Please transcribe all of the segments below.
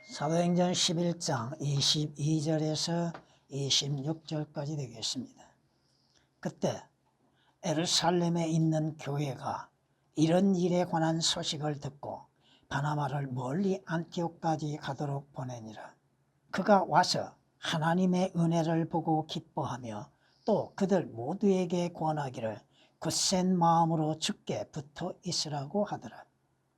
사도행전 11장 22절에서 26절까지 되겠습니다. 그때 예루살렘에 있는 교회가 이런 일에 관한 소식을 듣고 바나바를 멀리 안티옥까지 가도록 보내니라. 그가 와서 하나님의 은혜를 보고 기뻐하며 또 그들 모두에게 권하기를 굳센 마음으로 주께 붙어 있으라고 하더라.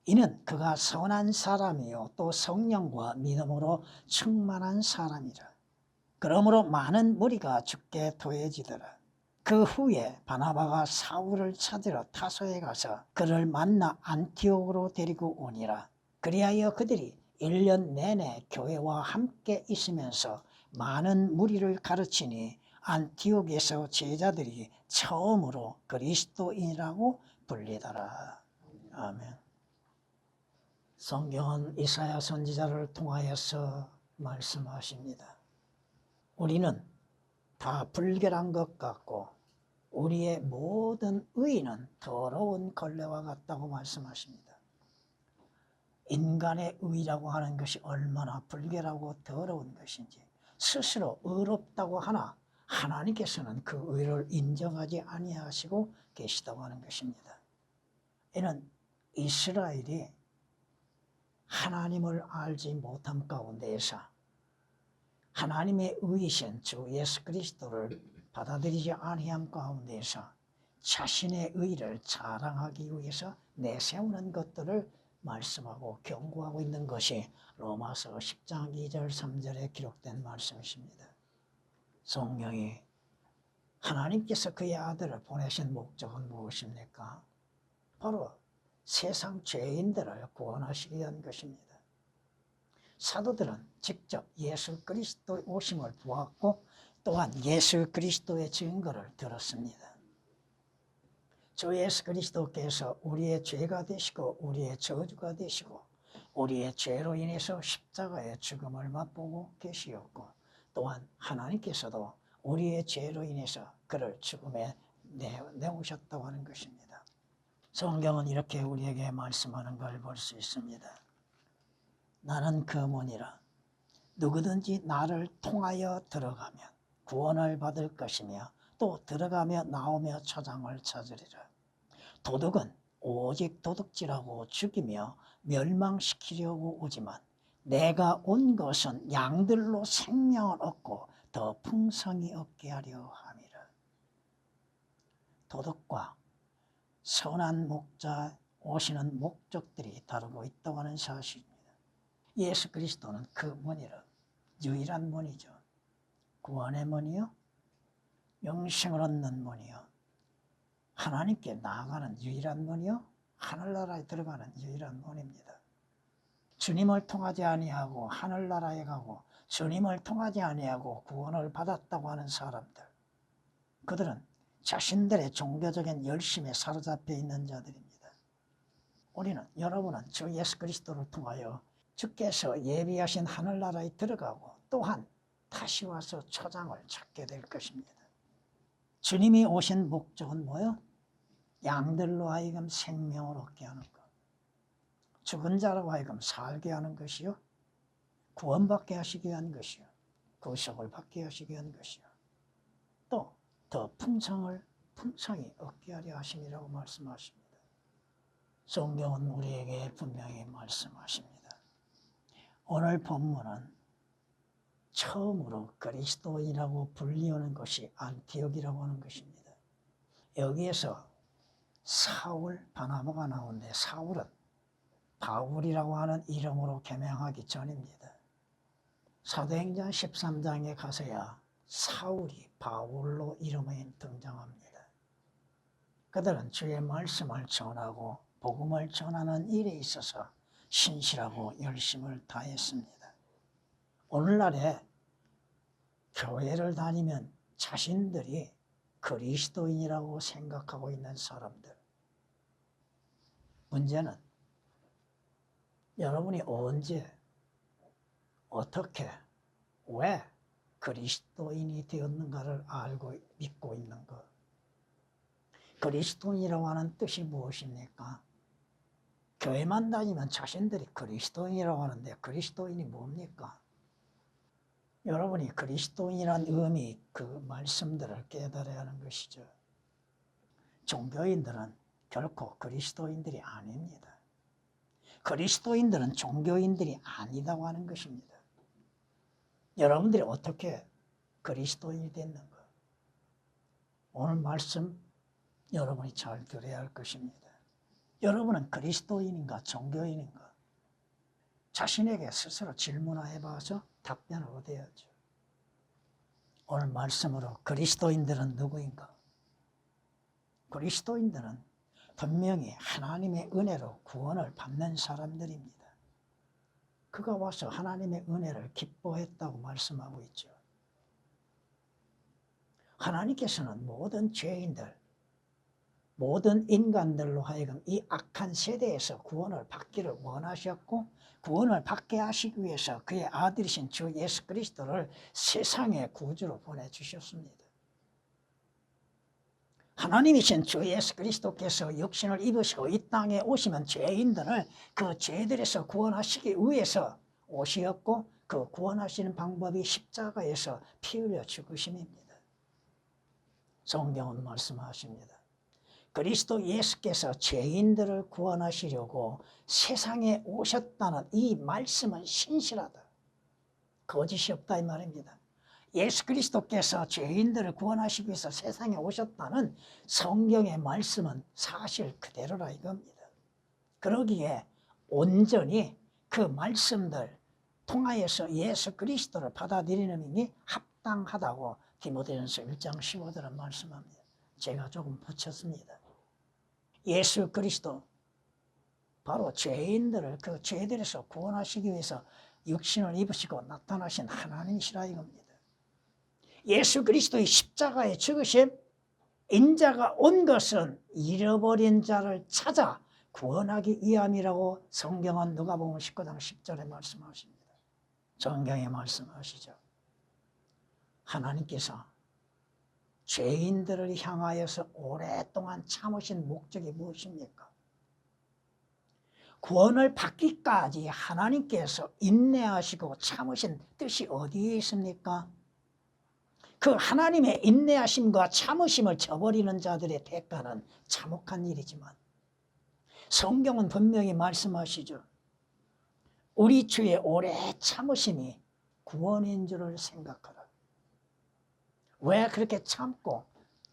이는 그가 선한 사람이요 또 성령과 믿음으로 충만한 사람이라. 그러므로 많은 무리가 주께 도해지더라. 그 후에 바나바가 사울을 찾으러 타소에 가서 그를 만나 안티옥으로 데리고 오니라. 그리하여 그들이 1년 내내 교회와 함께 있으면서 많은 무리를 가르치니 안티옥에서 제자들이 처음으로 그리스도인이라고 불리더라. 아멘. 성경은 이사야 선지자를 통하여서 말씀하십니다. 우리는 다 불결한 것 같고 우리의 모든 의는 더러운 걸레와 같다고 말씀하십니다. 인간의 의라고 하는 것이 얼마나 불결하고 더러운 것인지 스스로 의롭다고 하나 하나님께서는 그 의를 인정하지 아니하시고 계시다고 하는 것입니다. 이는 이스라엘이 하나님을 알지 못함 가운데에서 하나님의 의이신 주 예수 그리스도를 받아들이지 아니함 가운데에서 자신의 의를 자랑하기 위해서 내세우는 것들을 말씀하고 경고하고 있는 것이 로마서 10장 2절 3절에 기록된 말씀이십니다. 성령이 하나님께서 그의 아들을 보내신 목적은 무엇입니까? 바로 세상 죄인들을 구원하시기 위한 것입니다. 사도들은 직접 예수 그리스도의 오심을 보았고 또한 예수 그리스도의 증거를 들었습니다. 주 예수 그리스도께서 우리의 죄가 되시고 우리의 저주가 되시고 우리의 죄로 인해서 십자가의 죽음을 맛보고 계시었고 또한 하나님께서도 우리의 죄로 인해서 그를 죽음에 내오셨다고 하는 것입니다. 성경은 이렇게 우리에게 말씀하는 걸 볼 수 있습니다. 나는 그 문이라. 누구든지 나를 통하여 들어가면 구원을 받을 것이며 또 들어가며 나오며 초장을 찾으리라. 도둑은 오직 도둑질하고 죽이며 멸망시키려고 오지만 내가 온 것은 양들로 생명을 얻고 더 풍성히 얻게 하려 함이라. 도둑과 선한 목자 오시는 목적들이 다르고 있다고 하는 사실입니다. 예수 그리스도는 그 문이라. 유일한 문이죠. 구원의 문이요, 영생을 얻는 문이요, 하나님께 나아가는 유일한 문이요, 하늘나라에 들어가는 유일한 문입니다. 주님을 통하지 아니하고 하늘나라에 가고 주님을 통하지 아니하고 구원을 받았다고 하는 사람들, 그들은 자신들의 종교적인 열심에 사로잡혀 있는 자들입니다. 우리는, 여러분은 주 예수 그리스도를 통하여 주께서 예비하신 하늘나라에 들어가고 또한 다시 와서 초장을 찾게 될 것입니다. 주님이 오신 목적은 뭐요? 양들로 하여금 생명을 얻게 하는 것, 죽은 자로 하여금 살게 하는 것이요, 구원받게 하시기 위한 것이요, 구속을 받게 하시기 위한 것이요, 또 더 풍성히 얻게 하려 하심이라고 말씀하십니다. 성경은 우리에게 분명히 말씀하십니다. 오늘 본문은 처음으로 그리스도인이라고 불리우는 것이 안티옥이라고 하는 것입니다. 여기에서 사울, 바나바가 나오는데 사울은 바울이라고 하는 이름으로 개명하기 전입니다. 사도행전 13장에 가서야 사울이 바울로 이름이 등장합니다. 그들은 주의 말씀을 전하고 복음을 전하는 일에 있어서 신실하고 열심을 다했습니다. 오늘날에 교회를 다니면 자신들이 그리스도인이라고 생각하고 있는 사람들, 문제는 여러분이 언제 어떻게 왜 그리스도인이 되었는가를 알고 믿고 있는 것. 그리스도인이라고 하는 뜻이 무엇입니까? 교회만 다니면 자신들이 그리스도인이라고 하는데 그리스도인이 뭡니까? 여러분이 그리스도인이란 의미, 그 말씀들을 깨달아야 하는 것이죠. 종교인들은 결코 그리스도인들이 아닙니다. 그리스도인들은 종교인들이 아니다고 하는 것입니다. 여러분들이 어떻게 그리스도인이 됐는가? 오늘 말씀 여러분이 잘 들어야 할 것입니다. 여러분은 그리스도인인가 종교인인가? 자신에게 스스로 질문해 봐서 답변을 얻어야죠. 오늘 말씀으로 그리스도인들은 누구인가? 그리스도인들은 분명히 하나님의 은혜로 구원을 받는 사람들입니다. 그가 와서 하나님의 은혜를 기뻐했다고 말씀하고 있죠. 하나님께서는 모든 죄인들, 모든 인간들로 하여금 이 악한 세대에서 구원을 받기를 원하셨고 구원을 받게 하시기 위해서 그의 아들이신 주 예수 그리스도를 세상의 구주로 보내주셨습니다. 하나님이신 주 예수 그리스도께서 육신을 입으시고 이 땅에 오시면 죄인들을 그 죄들에서 구원하시기 위해서 오시었고 그 구원하시는 방법이 십자가에서 피 흘려 죽으심입니다. 성경은 말씀하십니다. 그리스도 예수께서 죄인들을 구원하시려고 세상에 오셨다는 이 말씀은 신실하다. 거짓이 없다 이 말입니다. 예수 그리스도께서 죄인들을 구원하시기 위해서 세상에 오셨다는 성경의 말씀은 사실 그대로라 이겁니다. 그러기에 온전히 그 말씀들 통하여서 예수 그리스도를 받아들이는 것이 합당하다고 디모데전서 1장 15절은 말씀합니다. 제가 조금 붙였습니다. 예수 그리스도 바로 죄인들을 그 죄들에서 구원하시기 위해서 육신을 입으시고 나타나신 하나님이시라 이겁니다. 예수 그리스도의 십자가에 죽으심 인자가 온 것은 잃어버린 자를 찾아 구원하기 위함이라고 성경은 누가복음 19장 10절에 말씀하십니다. 성경에 말씀하시죠. 하나님께서 죄인들을 향하여서 오랫동안 참으신 목적이 무엇입니까? 구원을 받기까지 하나님께서 인내하시고 참으신 뜻이 어디에 있습니까? 그 하나님의 인내하심과 참으심을 저버리는 자들의 대가는 참혹한 일이지만 성경은 분명히 말씀하시죠. 우리 주의 오래 참으심이 구원인 줄을 생각하라. 왜 그렇게 참고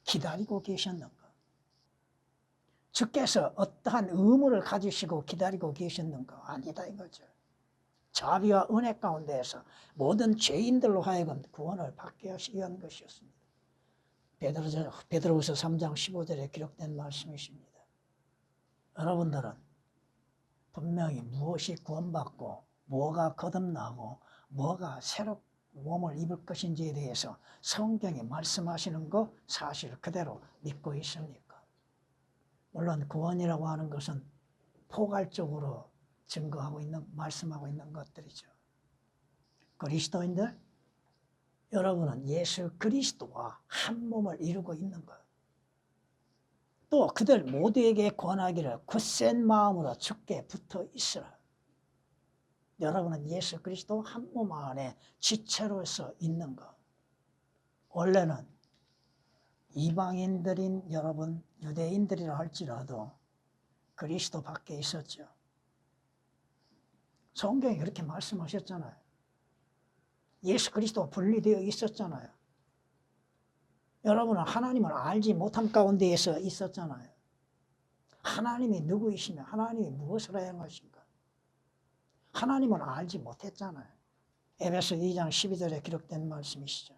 기다리고 계셨는가? 주께서 어떠한 의무를 가지시고 기다리고 계셨는가? 아니다 이거죠. 자비와 은혜 가운데에서 모든 죄인들로 하여금 구원을 받게 하시기 위한 것이었습니다. 베드로후서 3장 15절에 기록된 말씀이십니다. 여러분들은 분명히 무엇이 구원받고 뭐가 거듭나고 뭐가 새로 몸을 입을 것인지에 대해서 성경이 말씀하시는 거 사실 그대로 믿고 있습니까? 물론 구원이라고 하는 것은 포괄적으로 증거하고 있는, 말씀하고 있는 것들이죠. 그리스도인들, 여러분은 예수 그리스도와 한 몸을 이루고 있는 것. 또 그들 모두에게 권하기를 굳센 마음으로 주께 붙어 있으라. 여러분은 예수 그리스도 한 몸 안에 지체로서 있는 것. 원래는 이방인들인 여러분, 유대인들이라 할지라도 그리스도 밖에 있었죠. 성경이 그렇게 말씀하셨잖아요. 예수 그리스도와 분리되어 있었잖아요. 여러분은 하나님을 알지 못함 가운데에서 있었잖아요. 하나님이 누구이시며 하나님이 무엇을 행하신가? 하나님을 알지 못했잖아요. 에베소 2장 12절에 기록된 말씀이시죠.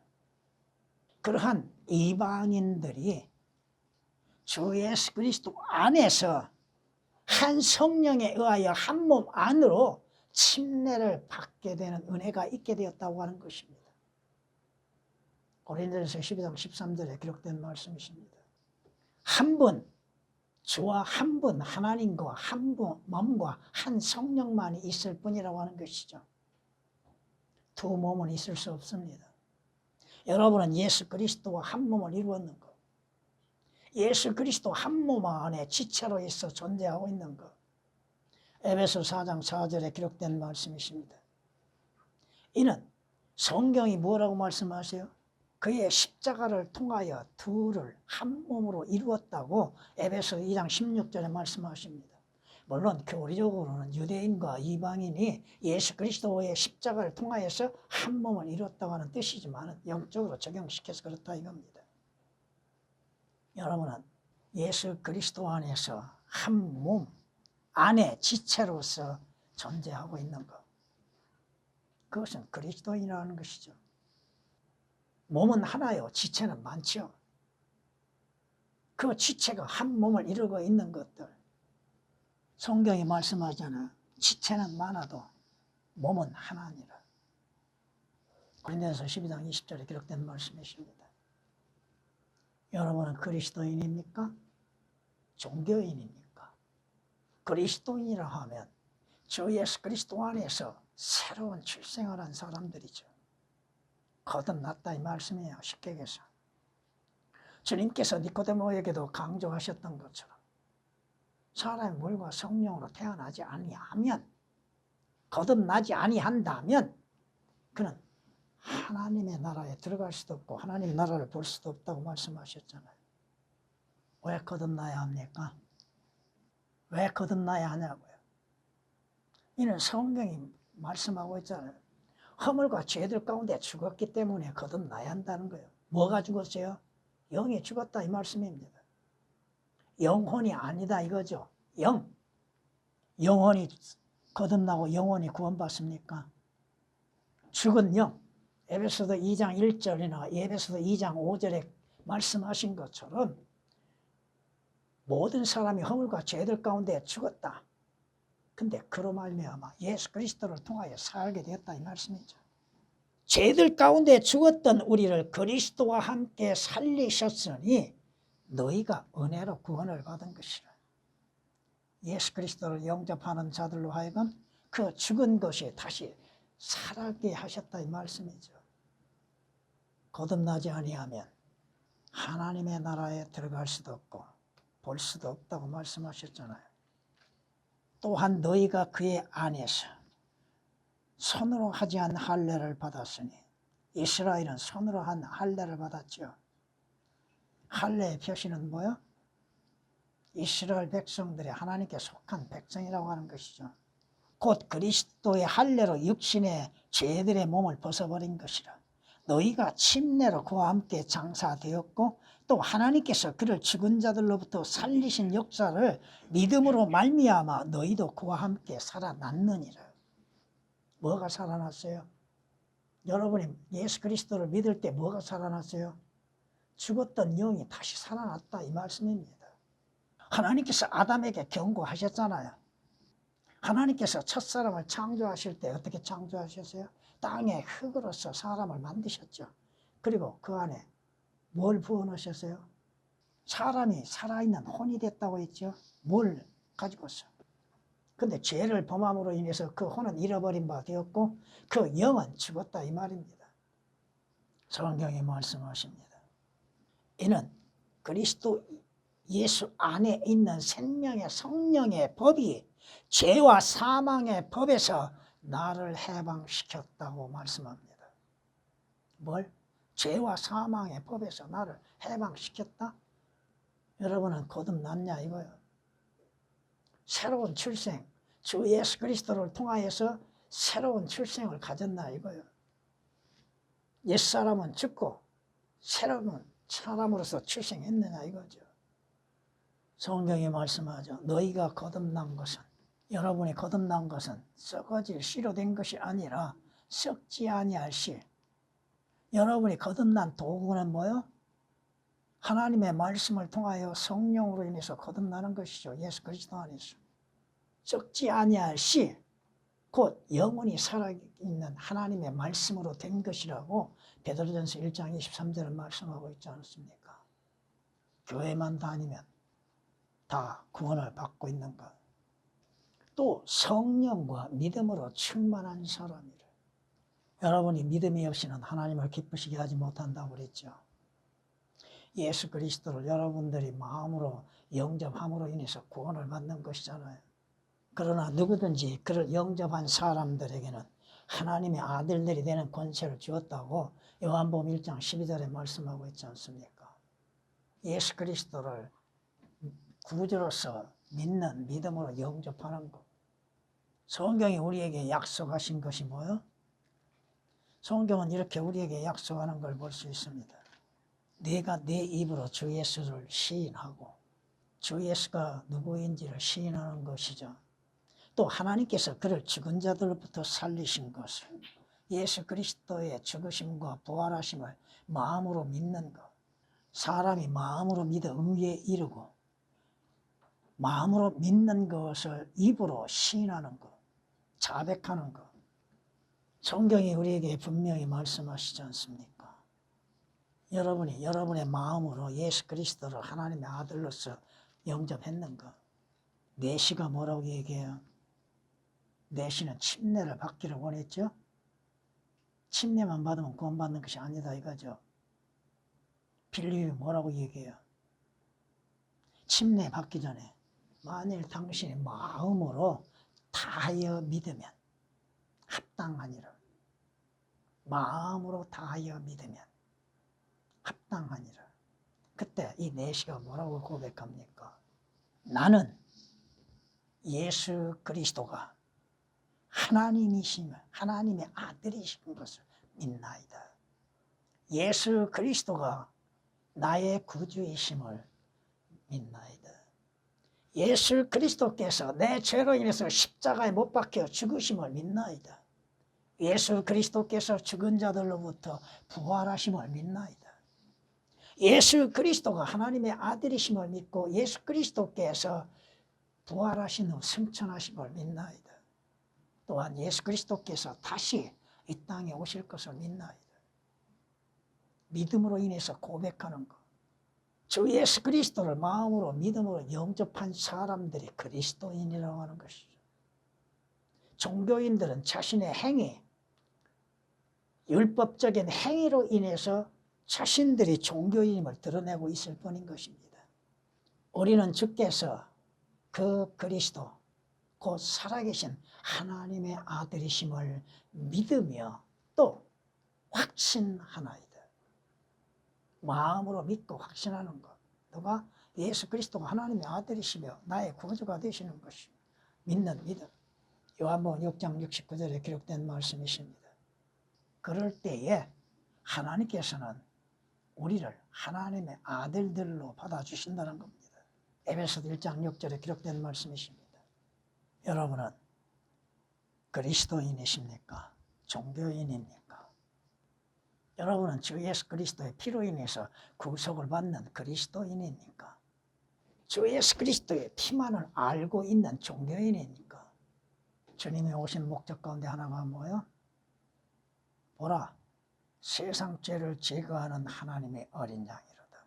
그러한 이방인들이 주 예수 그리스도 안에서 한 성령에 의하여 한 몸 안으로 침례를 받게 되는 은혜가 있게 되었다고 하는 것입니다. 고린도전서 12장 13절에 기록된 말씀이십니다. 한 분, 주와 한 분, 하나님과 한 분, 몸과 한 성령만이 있을 뿐이라고 하는 것이죠. 두 몸은 있을 수 없습니다. 여러분은 예수 그리스도와 한 몸을 이루었는 것. 예수 그리스도 한 몸 안에 지체로 있어 존재하고 있는 것. 에베소 4장 4절에 기록된 말씀이십니다. 이는 성경이 뭐라고 말씀하세요? 그의 십자가를 통하여 둘을 한 몸으로 이루었다고 에베소 2장 16절에 말씀하십니다. 물론 교리적으로는 유대인과 이방인이 예수 그리스도의 십자가를 통하여서 한 몸을 이뤘다고 하는 뜻이지만 영적으로 적용시켜서 그렇다 이겁니다. 여러분은 예수 그리스도 안에서 한 몸 안에 지체로서 존재하고 있는 것, 그것은 그리스도인이라는 것이죠. 몸은 하나요, 지체는 많죠. 그 지체가 한 몸을 이루고 있는 것들, 성경이 말씀하잖아요. 지체는 많아도 몸은 하나니라. 고린도전서 12장 20절에 기록된 말씀이십니다. 여러분은 그리스도인입니까? 종교인입니까? 그리스도인이라 하면 주 예수 그리스도 안에서 새로운 출생을 한 사람들이죠. 거듭났다 이 말씀이에요. 쉽게 얘기해서. 주님께서 니코데모에게도 강조하셨던 것처럼 사람이 물과 성령으로 태어나지 아니하면, 거듭나지 아니한다면 그는 하나님의 나라에 들어갈 수도 없고 하나님의 나라를 볼 수도 없다고 말씀하셨잖아요. 왜 거듭나야 합니까? 왜 거듭나야 하냐고요. 이는 성경이 말씀하고 있잖아요. 허물과 죄들 가운데 죽었기 때문에 거듭나야 한다는 거예요. 뭐가 죽었어요? 영이 죽었다 이 말씀입니다. 영혼이 아니다 이거죠. 영혼이 거듭나고 영혼이 구원받습니까? 죽은 영, 에베소서 2장 1절이나 에베소서 2장 5절에 말씀하신 것처럼 모든 사람이 허물과 죄들 가운데 죽었다. 근데 그로 말미암아 예수 그리스도를 통하여 살게 되었다 이 말씀이죠. 죄들 가운데 죽었던 우리를 그리스도와 함께 살리셨으니 너희가 은혜로 구원을 받은 것이라. 예수 그리스도를 영접하는 자들로 하여금 그 죽은 것이 다시 살게 하셨다 이 말씀이죠. 거듭나지 아니하면 하나님의 나라에 들어갈 수도 없고 볼 수도 없다고 말씀하셨잖아요. 또한 너희가 그의 안에서 손으로 하지 않은 할례를 받았으니, 이스라엘은 손으로 한 할례를 받았죠. 할례의 표시는 뭐요? 이스라엘 백성들이 하나님께 속한 백성이라고 하는 것이죠. 곧 그리스도의 할례로 육신의 죄들의 몸을 벗어버린 것이라. 너희가 침례로 그와 함께 장사되었고 또 하나님께서 그를 죽은 자들로부터 살리신 역사를 믿음으로 말미암아 너희도 그와 함께 살아났느니라. 뭐가 살아났어요? 여러분이 예수 그리스도를 믿을 때 뭐가 살아났어요? 죽었던 영이 다시 살아났다 이 말씀입니다. 하나님께서 아담에게 경고하셨잖아요. 하나님께서 첫사람을 창조하실 때 어떻게 창조하셨어요? 땅의 흙으로서 사람을 만드셨죠. 그리고 그 안에 뭘 부어넣으셨어요? 사람이 살아있는 혼이 됐다고 했죠. 뭘 가지고서. 근데 죄를 범함으로 인해서 그 혼은 잃어버린 바 되었고 그 영은 죽었다 이 말입니다. 성경이 말씀하십니다. 이는 그리스도 예수 안에 있는 생명의 성령의 법이 죄와 사망의 법에서 나를 해방시켰다고 말씀합니다. 뭘? 죄와 사망의 법에서 나를 해방시켰다? 여러분은 거듭났냐 이거예요. 새로운 출생, 주 예수 그리스도를 통하여서 새로운 출생을 가졌나 이거예요. 옛사람은 죽고 새로운 사람으로서 출생했느냐 이거죠. 성경이 말씀하죠. 너희가 거듭난 것은, 여러분이 거듭난 것은 썩어질 씨로 된 것이 아니라 썩지 아니할 씨. 여러분이 거듭난 도구는 뭐요? 하나님의 말씀을 통하여 성령으로 인해서 거듭나는 것이죠. 예수 그리스도 안에서. 썩지 아니할 씨, 곧 영원히 살아있는 하나님의 말씀으로 된 것이라고 베드로전서 1장 23절을 말씀하고 있지 않습니까? 교회만 다니면 다 구원을 받고 있는 것. 또 성령과 믿음으로 충만한 사람이래. 여러분이 믿음이 없이는 하나님을 기쁘시게 하지 못한다고 그랬죠. 예수 그리스도를 여러분들이 마음으로 영접함으로 인해서 구원을 받는 것이잖아요. 그러나 누구든지 그를 영접한 사람들에게는 하나님의 아들들이 되는 권세를 주었다고 요한복음 1장 12절에 말씀하고 있지 않습니까? 예수 그리스도를 구주로서 믿는 믿음으로 영접하는 것. 성경이 우리에게 약속하신 것이 뭐예요? 성경은 이렇게 우리에게 약속하는 걸 볼 수 있습니다. 네가 네 입으로 주 예수를 시인하고 주 예수가 누구인지를 시인하는 것이죠. 또 하나님께서 그를 죽은 자들로부터 살리신 것을 예수 그리스도의 죽으심과 부활하심을 마음으로 믿는 것. 사람이 마음으로 믿어 의에 이르고 마음으로 믿는 것을 입으로 시인하는 것, 자백하는 것. 성경이 우리에게 분명히 말씀하시지 않습니까? 여러분이 여러분의 마음으로 예수 그리스도를 하나님의 아들로서 영접했는가? 내시가 뭐라고 얘기해요? 내시는 침례를 받기를 원했죠? 침례만 받으면 구원받는 것이 아니다 이거죠. 빌립이 뭐라고 얘기해요? 침례 받기 전에 만일 당신이 마음으로 다하여 믿으면 합당하니라. 마음으로 다하여 믿으면 합당하니라. 그때 이 내시가 뭐라고 고백합니까? 나는 예수 그리스도가 하나님이심을, 하나님의 아들이신 것을 믿나이다. 예수 그리스도가 나의 구주이심을 믿나이다. 예수 그리스도께서 내 죄로 인해서 십자가에 못 박혀 죽으심을 믿나이다. 예수 그리스도께서 죽은 자들로부터 부활하심을 믿나이다. 예수 그리스도가 하나님의 아들이심을 믿고 예수 그리스도께서 부활하신 후 승천하심을 믿나이다. 또한 예수 그리스도께서 다시 이 땅에 오실 것을 믿나이다. 믿음으로 인해서 고백하는 것. 주 예수 그리스도를 마음으로 믿음으로 영접한 사람들이 그리스도인이라고 하는 것이죠. 종교인들은 자신의 행위, 율법적인 행위로 인해서 자신들이 종교인임을 드러내고 있을 뿐인 것입니다. 우리는 주께서 그 그리스도, 곧 살아계신 하나님의 아들이심을 믿으며 또 확신하나이다. 마음으로 믿고 확신하는 것. 누가? 예수 그리스도가 하나님의 아들이시며 나의 구주가 되시는 것이 믿는 믿음. 요한복음 6장 69절에 기록된 말씀이십니다. 그럴 때에 하나님께서는 우리를 하나님의 아들들로 받아주신다는 겁니다. 에베소서 1장 6절에 기록된 말씀이십니다. 여러분은 그리스도인이십니까? 종교인입니까? 여러분은 주 예수 그리스도의 피로 인해서 구속을 받는 그리스도인입니까? 주 예수 그리스도의 피만을 알고 있는 종교인입니까? 주님이 오신 목적 가운데 하나가 뭐예요? 보라, 세상 죄를 제거하는 하나님의 어린 양이로다.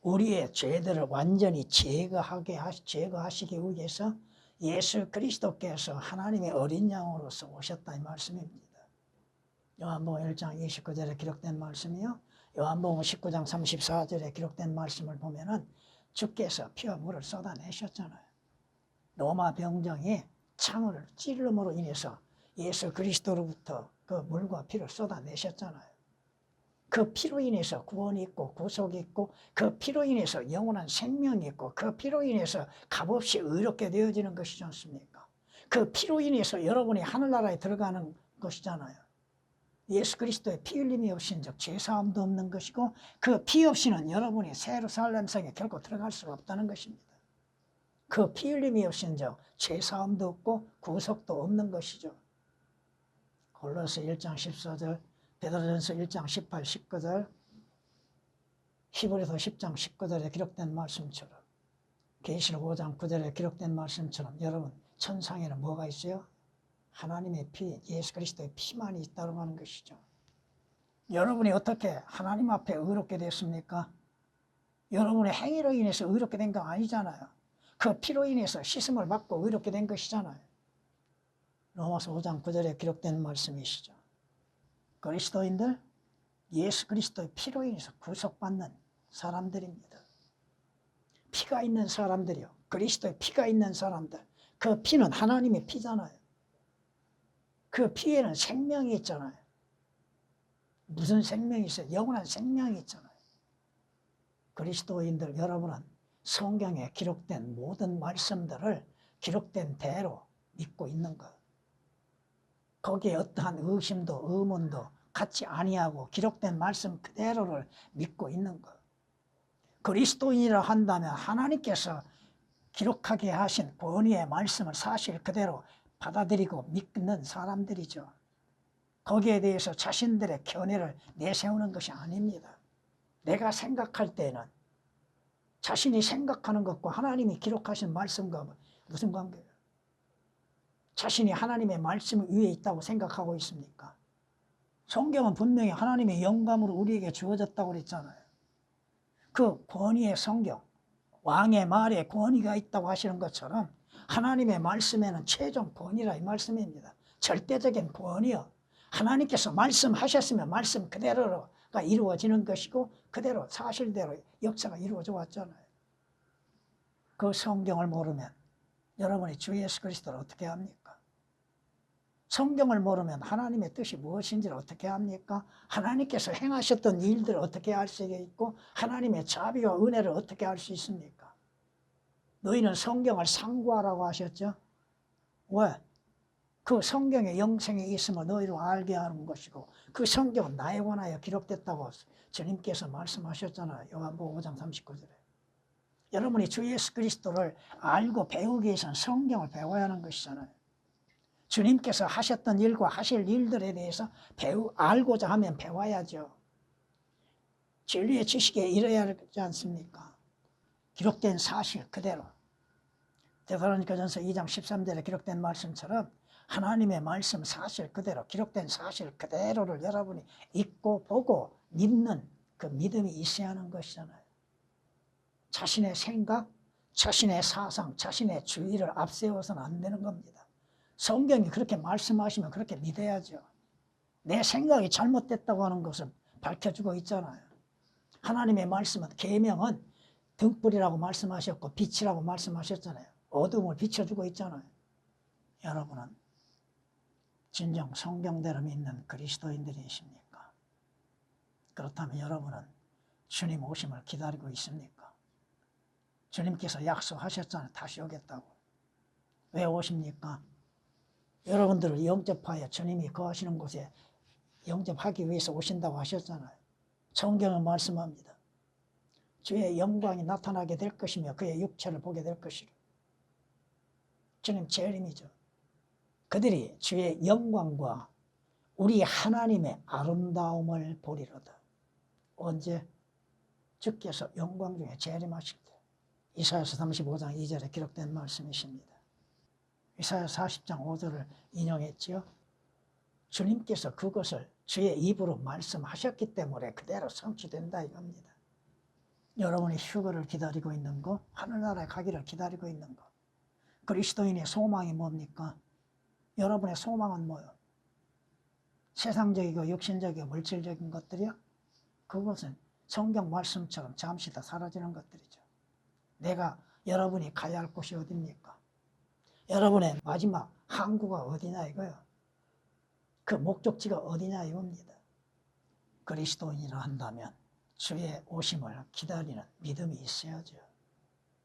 우리의 죄들을 완전히 제거하시기 위해서 예수 그리스도께서 하나님의 어린 양으로서 오셨다 이 말씀입니다. 요한복음 1장 29절에 기록된 말씀이요. 요한복음 19장 34절에 기록된 말씀을 보면은 주께서 피와 물을 쏟아내셨잖아요. 로마 병정이 창을 찔름으로 인해서 예수 그리스도로부터 그 물과 피를 쏟아내셨잖아요. 그 피로 인해서 구원이 있고 구속이 있고 그 피로 인해서 영원한 생명이 있고 그 피로 인해서 값없이 의롭게 되어지는 것이지 않습니까? 그 피로 인해서 여러분이 하늘나라에 들어가는 것이잖아요. 예수 그리스도의 피 흘림이 없인 즉 죄사함도 없는 것이고 그 피 없이는 여러분이 새 예루살렘 성에 결코 들어갈 수가 없다는 것입니다. 그 피 흘림이 없인 즉 죄사함도 없고 구속도 없는 것이죠. 골로새 1장 14절, 베드로전서 1장 18, 19절, 히브리서 10장 19절에 기록된 말씀처럼 계시록 5장 9절에 기록된 말씀처럼 여러분 천상에는 뭐가 있어요? 하나님의 피, 예수 그리스도의 피만이 있다고 하는 것이죠. 여러분이 어떻게 하나님 앞에 의롭게 됐습니까? 여러분의 행위로 인해서 의롭게 된 거 아니잖아요. 그 피로 인해서 씻음을 받고 의롭게 된 것이잖아요. 로마서 5장 9절에 기록된 말씀이시죠. 그리스도인들, 예수 그리스도의 피로 인해서 구속받는 사람들입니다. 피가 있는 사람들이요. 그리스도의 피가 있는 사람들. 그 피는 하나님의 피잖아요. 그 피에는 생명이 있잖아요. 무슨 생명이 있어요? 영원한 생명이 있잖아요. 그리스도인들 여러분은 성경에 기록된 모든 말씀들을 기록된 대로 믿고 있는 것. 거기에 어떠한 의심도 의문도 갖지 아니하고 기록된 말씀 그대로를 믿고 있는 것. 그리스도인이라 한다면 하나님께서 기록하게 하신 권위의 말씀을 사실 그대로 받아들이고 믿는 사람들이죠. 거기에 대해서 자신들의 견해를 내세우는 것이 아닙니다. 내가 생각할 때는 자신이 생각하는 것과 하나님이 기록하신 말씀과 무슨 관계예요? 자신이 하나님의 말씀 위에 있다고 생각하고 있습니까? 성경은 분명히 하나님의 영감으로 우리에게 주어졌다고 그랬잖아요. 그 권위의 성경, 왕의 말에 권위가 있다고 하시는 것처럼 하나님의 말씀에는 최종 권위라 이 말씀입니다. 절대적인 권위요. 하나님께서 말씀하셨으면 말씀 그대로가 이루어지는 것이고 그대로 사실대로 역사가 이루어져 왔잖아요. 그 성경을 모르면 여러분이 주 예수 그리스도를 어떻게 합니까? 성경을 모르면 하나님의 뜻이 무엇인지를 어떻게 합니까? 하나님께서 행하셨던 일들을 어떻게 알 수 있고 하나님의 자비와 은혜를 어떻게 알 수 있습니까? 너희는 성경을 상고하라고 하셨죠? 왜? 그 성경에 영생이 있음을 너희로 알게 하는 것이고 그 성경은 나에 관하여 기록됐다고 주님께서 말씀하셨잖아요. 요한복음 5장 39절에. 여러분이 주 예수 그리스도를 알고 배우기 위해서는 성경을 배워야 하는 것이잖아요. 주님께서 하셨던 일과 하실 일들에 대해서 알고자 하면 배워야죠. 진리의 지식에 이르어야 하지 않습니까? 기록된 사실 그대로. 데살로니가전서 2장 13절에 기록된 말씀처럼 하나님의 말씀 사실 그대로 기록된 사실 그대로를 여러분이 읽고 보고 믿는 그 믿음이 있어야 하는 것이잖아요. 자신의 생각, 자신의 사상, 자신의 주의를 앞세워서는 안 되는 겁니다. 성경이 그렇게 말씀하시면 그렇게 믿어야죠. 내 생각이 잘못됐다고 하는 것을 밝혀주고 있잖아요. 하나님의 말씀은 계명은 등불이라고 말씀하셨고 빛이라고 말씀하셨잖아요. 어둠을 비춰주고 있잖아요. 여러분은 진정 성경대로 믿는 그리스도인들이십니까? 그렇다면 여러분은 주님 오심을 기다리고 있습니까? 주님께서 약속하셨잖아요. 다시 오겠다고. 왜 오십니까? 여러분들을 영접하여 주님이 거하시는 곳에 영접하기 위해서 오신다고 하셨잖아요. 성경은 말씀합니다. 주의 영광이 나타나게 될 것이며 그의 육체를 보게 될 것이라. 주님 재림이죠. 그들이 주의 영광과 우리 하나님의 아름다움을 보리로다. 언제? 주께서 영광 중에 재림하실 때. 이사야서 35장 2절에 기록된 말씀이십니다. 이사야서 40장 5절을 인용했지요. 주님께서 그것을 주의 입으로 말씀하셨기 때문에 그대로 성취된다 이겁니다. 여러분이 휴거를 기다리고 있는 거, 하늘나라에 가기를 기다리고 있는 거. 그리스도인의 소망이 뭡니까? 여러분의 소망은 뭐요? 세상적이고 육신적이고 물질적인 것들이요? 그것은 성경 말씀처럼 잠시 다 사라지는 것들이죠. 여러분이 가야 할 곳이 어디입니까? 여러분의 마지막 항구가 어디냐 이거요. 그 목적지가 어디냐 이겁니다. 그리스도인이라 한다면 주의 오심을 기다리는 믿음이 있어야죠.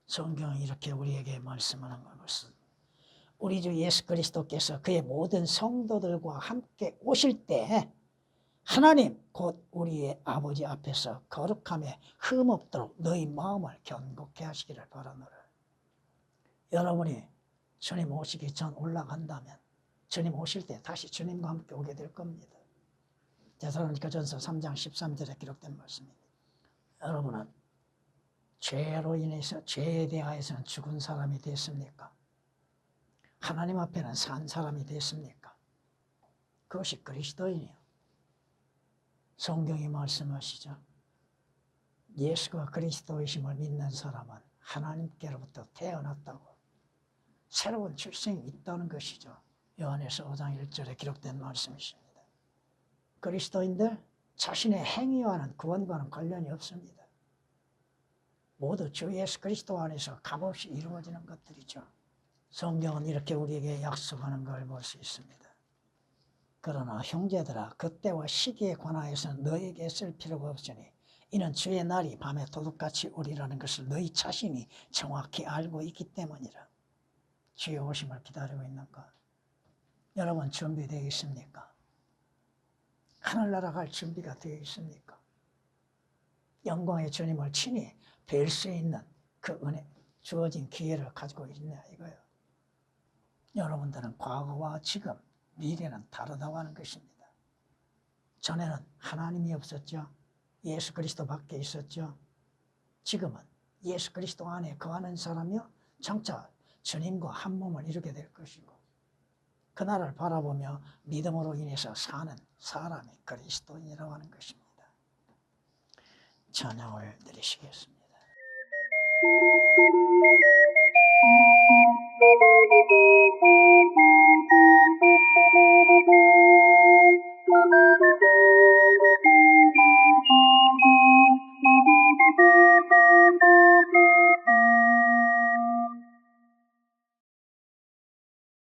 성경은 이렇게 우리에게 말씀하는 것은 우리 주 예수 그리스도께서 그의 모든 성도들과 함께 오실 때 하나님 곧 우리의 아버지 앞에서 거룩함에 흠없도록 너희 마음을 견고케 하시기를 바라노라. 여러분이 주님 오시기 전 올라간다면 주님 오실 때 다시 주님과 함께 오게 될 겁니다. 데살로니가전서 3장 13절에 기록된 말씀입니다. 여러분은 죄로 인해서 죄에 대하여서는 죽은 사람이 됐습니까? 하나님 앞에는 산 사람이 됐습니까? 그것이 그리스도인이에요. 성경이 말씀하시죠. 예수가 그리스도이심을 믿는 사람은 하나님께로부터 태어났다고 새로운 출생이 있다는 것이죠. 요한에서 5장 1절에 기록된 말씀이십니다. 그리스도인들 자신의 행위와는 구원과는 관련이 없습니다. 모두 주 예수 그리스도 안에서 값없이 이루어지는 것들이죠. 성경은 이렇게 우리에게 약속하는 걸 볼 수 있습니다. 그러나 형제들아 그때와 시기에 관하여서는 너에게 쓸 필요가 없으니 이는 주의 날이 밤에 도둑같이 오리라는 것을 너희 자신이 정확히 알고 있기 때문이라. 주의 오심을 기다리고 있는가? 여러분 준비되어 있습니까? 하늘나라 갈 준비가 되어 있습니까? 영광의 주님을 친히 뵐 수 있는 그 은혜, 주어진 기회를 가지고 있냐 이거예요. 여러분들은 과거와 지금, 미래는 다르다고 하는 것입니다. 전에는 하나님이 없었죠. 예수 그리스도 밖에 있었죠. 지금은 예수 그리스도 안에 거하는 사람이요 장차 주님과 한 몸을 이루게 될 것이고 그날을 바라보며 믿음으로 인해서 사는 사람이 그리스도인이라고 하는 것입니다. 찬양을 드리시겠습니다.